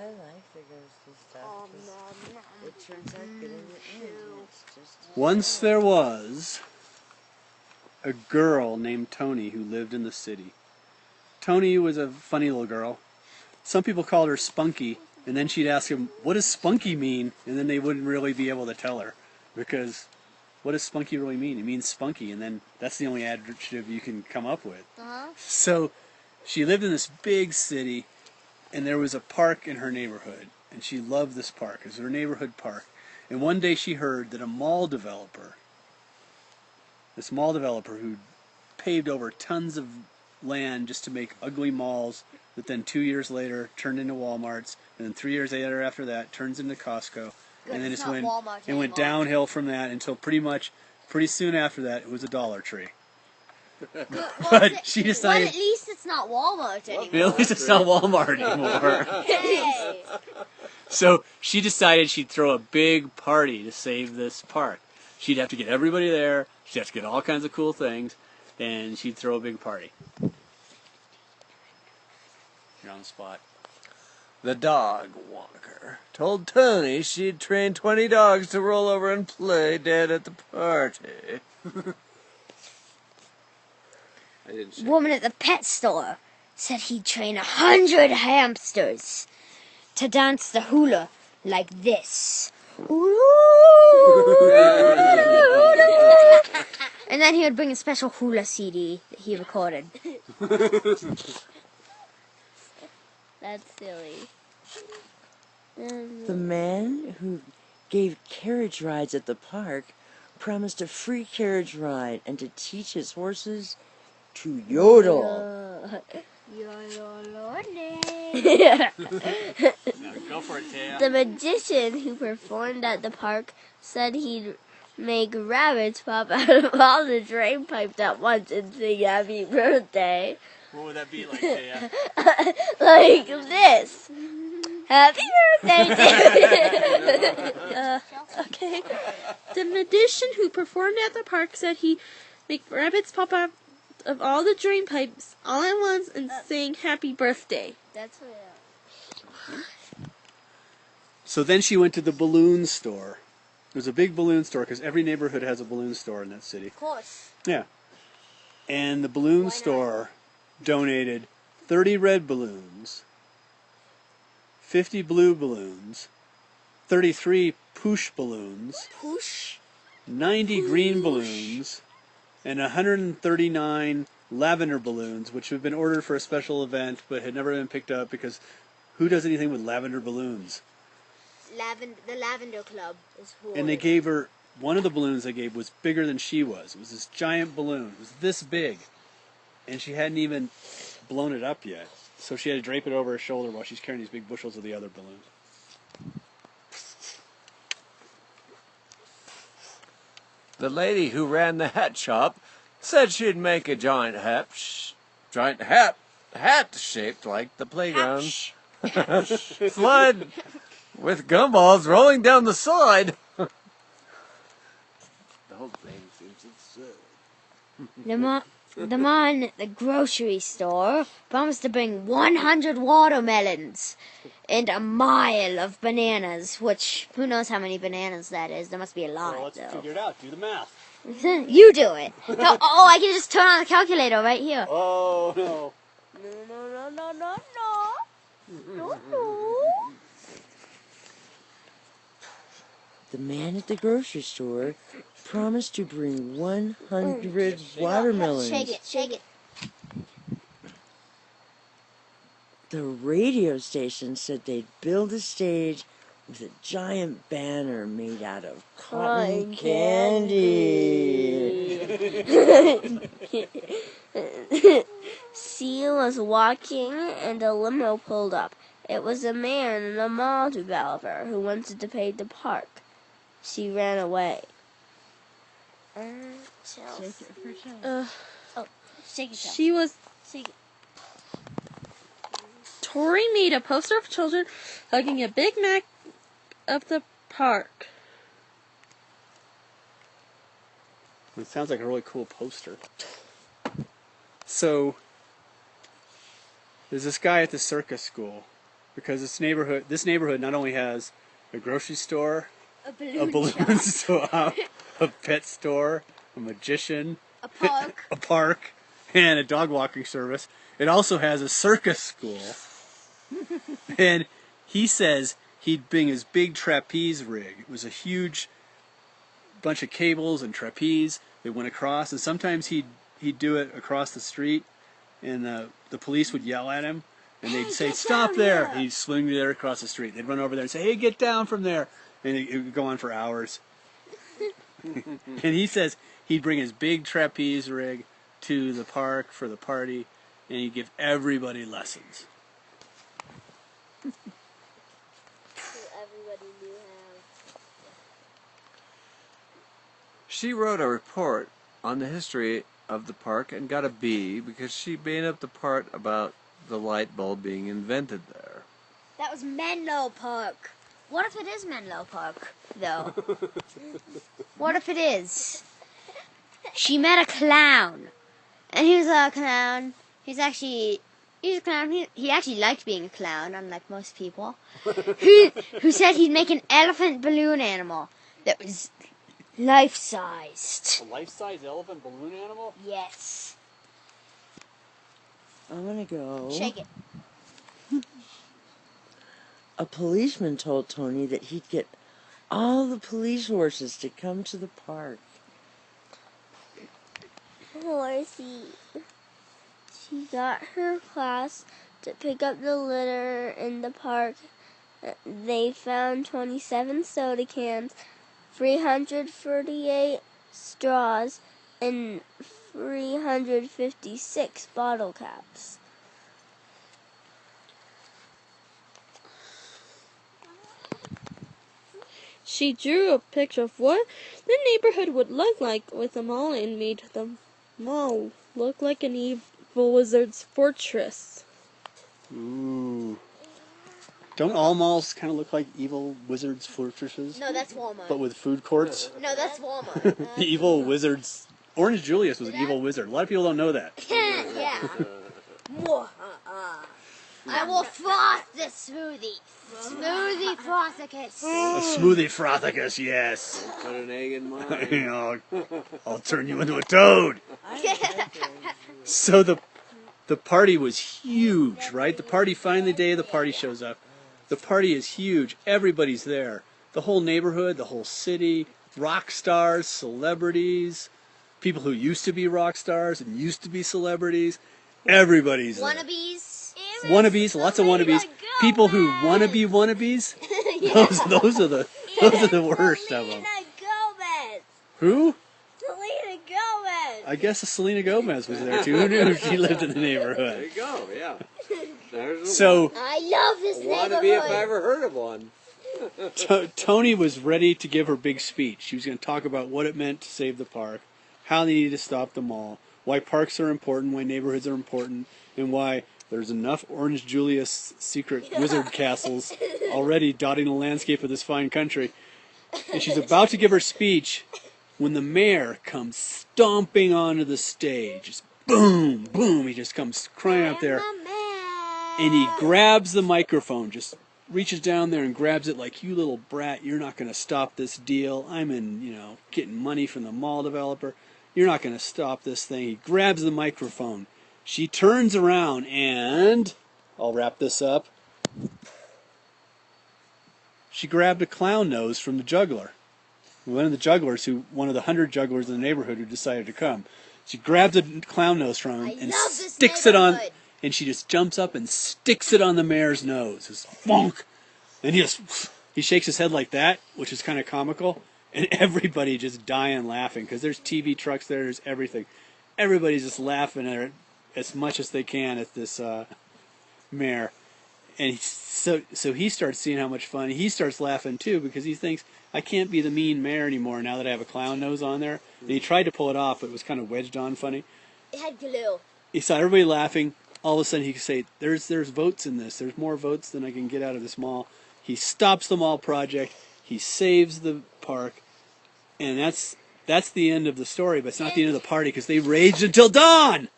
I like the ghosty stuff. It turns out good in the end. It's just Once there was a girl named Tony who lived in the city. Tony was a funny little girl. Some people called her Spunky, and then she'd ask him, what does spunky mean? And then they wouldn't really be able to tell her, because what does spunky really mean? It means spunky, and then that's the only adjective you can come up with. So she lived in this big city, and there was a park in her neighborhood, and she loved this park. It was her neighborhood park. And one day she heard that this mall developer who paved over tons of land just to make ugly malls that then 2 years later turned into Walmarts, and then 3 years later after that turns into Costco, and then it went downhill from that until pretty soon after that it was a Dollar Tree. But she decided. But at least it's not Walmart anymore. At least it's not Walmart anymore. Hey. So she decided she'd throw a big party to save this park. She'd have to get everybody there. She'd have to get all kinds of cool things, and she'd throw a big party. You're on the spot. The dog walker told Tony she'd train 20 dogs to roll over and play dead at the party. Woman at the pet store said he'd train 100 hamsters to dance the hula like this. And then he would bring a special hula CD that he recorded. That's silly. the man who gave carriage rides at the park promised a free carriage ride and to teach his horses to yodel. Go for it, Taya. The magician who performed at the park said he'd make rabbits pop out of all the drain pipes at once and sing happy birthday. What would that be like, Taya? Like this. Happy birthday, Okay. The magician who performed at the park said he'd make rabbits pop out of all the drain pipes all at once and sing happy birthday. That's what So then she went to the balloon store. There's a big balloon store because every neighborhood has a balloon store in that city. Of course. Yeah. And the balloon store donated 30 red balloons, 50 blue balloons, 33 poosh balloons, 90 green balloons, and 139 lavender balloons, which have been ordered for a special event but had never been picked up because who does anything with lavender balloons? The Lavender Club is who. And they gave her, one of the balloons they gave was bigger than she was. It was this giant balloon. It was this big. And she hadn't even blown it up yet. So she had to drape it over her shoulder while she's carrying these big bushels of the other balloons. The lady who ran the hat shop said she'd make a giant hat shaped like the playground. Slide with gumballs rolling down the side. The whole thing seems absurd. The man at the grocery store promised to bring 100 watermelons and a mile of bananas, which, who knows how many bananas that is. There must be a lot, Well, let's figure it out. Do the math. You do it. Oh, I can just turn on the calculator right here. Oh, no. No. The man at the grocery store promised to bring 100 watermelons. Shake it. The radio station said they'd build a stage with a giant banner made out of cotton candy. Seal was walking and a limo pulled up. It was a man and a mall developer who wanted to pay the park. She ran away. She was. Tori made a poster of children hugging a Big Mac of the park. It sounds like a really cool poster. So, there's this guy at the circus school because this neighborhood not only has a grocery store, A a balloon balloon shop. store, a pet store, a magician, A park. a park, and a dog walking service. It also has a circus school. And he says he'd bring his big trapeze rig. It was a huge bunch of cables and trapeze that went across, and sometimes he'd do it across the street, and the police would yell at him, and they'd say, "Stop there!" He'd swing there across the street. They'd run over there and say, "Hey, get down from there!" And it would go on for hours. And he says he'd bring his big trapeze rig to the park for the party, and he'd give everybody lessons. Everybody knew how. She wrote a report on the history of the park and got a B because she made up the part about the light bulb being invented there. That was Menlo Park. What if it is Menlo Park, though? What if it is? She met a clown. And he was a clown. He's a clown. He actually liked being a clown, unlike most people. Who said he'd make an elephant balloon animal that was life-sized. A life-size elephant balloon animal? Yes. I'm gonna go. Shake it. A policeman told Tony that he'd get all the police horses to come to the park. Horsey. She got her class to pick up the litter in the park. They found 27 soda cans, 348 straws, and 356 bottle caps. She drew a picture of what the neighborhood would look like with a mall and made the mall look like an evil wizard's fortress. Ooh. Don't all malls kind of look like evil wizards' fortresses? No, that's Walmart. But with food courts? No, that's Walmart. The evil wizards. Orange Julius was an evil wizard. A lot of people don't know that. Yeah. I will froth the smoothie. Smoothie frothicus. A smoothie frothicus, yes. Put an egg in mine. I'll turn you into a toad. So the party was huge, right? The party, finally, the day of the party shows up. The party is huge. Everybody's there. The whole neighborhood, the whole city, rock stars, celebrities, people who used to be rock stars and used to be celebrities. Everybody's there. Wannabes. Wannabes, lots of wannabes. People who wanna be wannabes. Those are the worst of them. Selena Gomez. Who? Selena Gomez. I guess Selena Gomez was there too. Who knew she lived in the There neighborhood? you go, yeah. There's a So I love this wannabe neighborhood. if I ever heard of one. Tony was ready to give her big speech. She was going to talk about what it meant to save the park, how they needed to stop the mall, why parks are important, why neighborhoods are important, and why there's enough Orange Julius secret wizard castles already dotting the landscape of this fine country. And she's about to give her speech when the mayor comes stomping onto the stage. Just boom, boom. He just comes crying out there. And he grabs the microphone, just reaches down there and grabs it like, "You little brat, you're not going to stop this deal. I'm getting money from the mall developer. You're not going to stop this thing." He grabs the microphone. She turns around and, I'll wrap this up, she grabbed a clown nose from the juggler. One of the 100 jugglers in the neighborhood who decided to come. She grabs a clown nose from him and sticks it on, and she just jumps up and sticks it on the mayor's nose. Just bonk. And he shakes his head like that, which is kind of comical. And everybody just dying laughing because there's TV trucks there, there's everything. Everybody's just laughing at her as much as they can at this mayor. And so he starts seeing how much fun. He starts laughing too because he thinks, I can't be the mean mayor anymore now that I have a clown nose on there. And he tried to pull it off, but it was kind of wedged on funny. It had glue. He saw everybody laughing. All of a sudden he could say, there's votes in this. There's more votes than I can get out of this mall. He stops the mall project. He saves the park. And that's the end of the story, but it's not the end of the party because they raged until dawn.